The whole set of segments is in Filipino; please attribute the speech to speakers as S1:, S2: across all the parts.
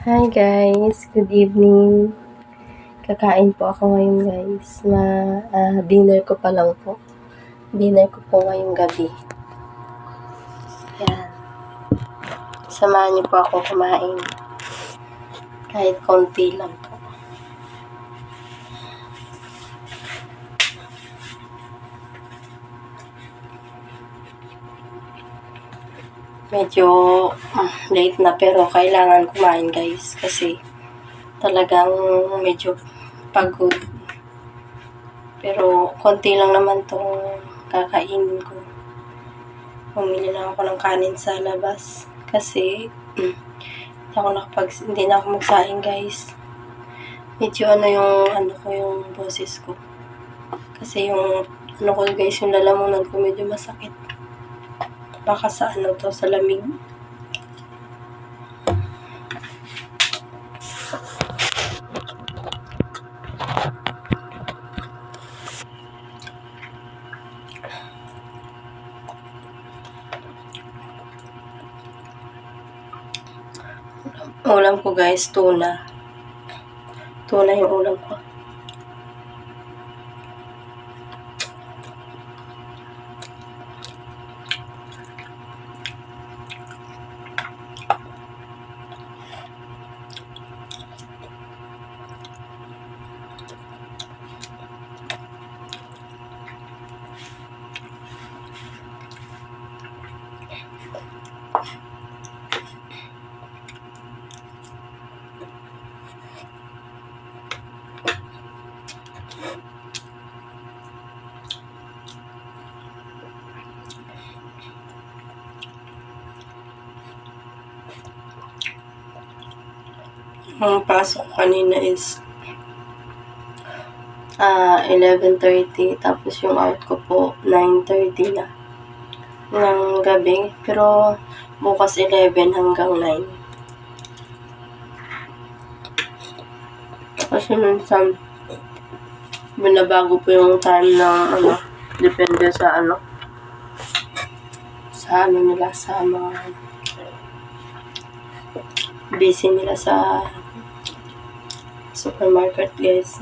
S1: Hi guys, good evening. Kakain po ako ngayon guys. Dinner ko pa lang po. Dinner ko po ngayong gabi. Yan. Samahan niyo po ako kumain. Kahit konti lang po. Medyo late na pero kailangan kumain guys. Kasi talagang medyo pagod. Pero konti lang naman tong kakainin ko. Bumili lang ako ng kanin sa labas. Kasi hindi na ako magsaing guys. Medyo yung boses ko. Kasi yung guys, yung lalamunan ko medyo masakit. Baka sa sa lamig. Ulam ko guys, tuna. Tuna yung ulam ko. Ang pasok ko kanina is 11:30, tapos yung out ko po 9:30 na ng gabi, pero bukas 11 hanggang 9. Kasi minsan binabago po yung time ng depende sa nila, sa mga busy nila sa supermarket guys.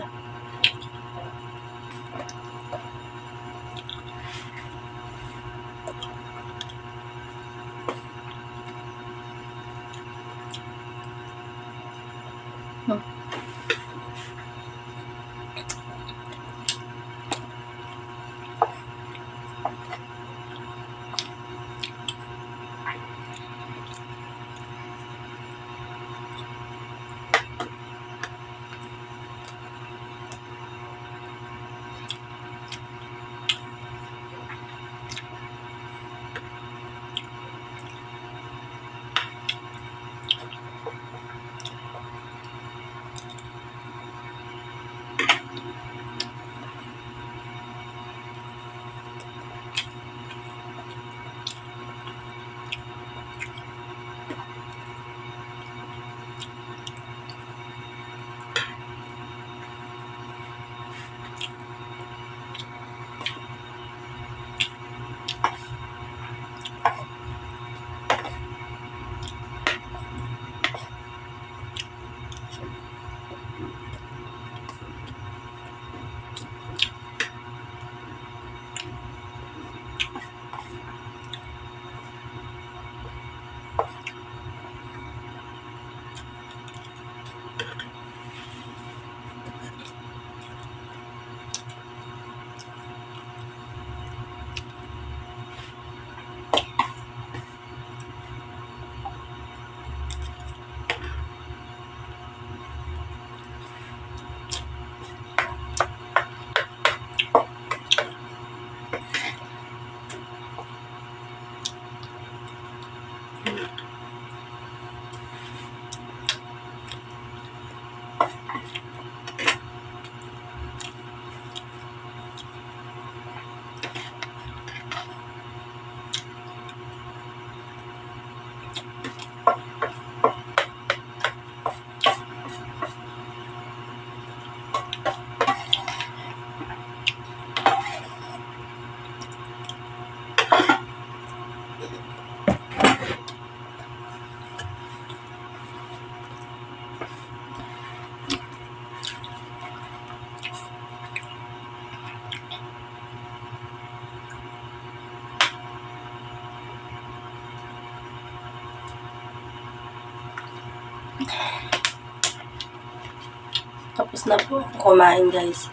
S1: Tapos na po ako kumain, guys.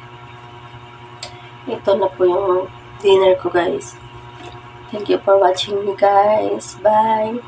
S1: Ito na po yung dinner ko, guys. Thank you for watching me, guys. Bye!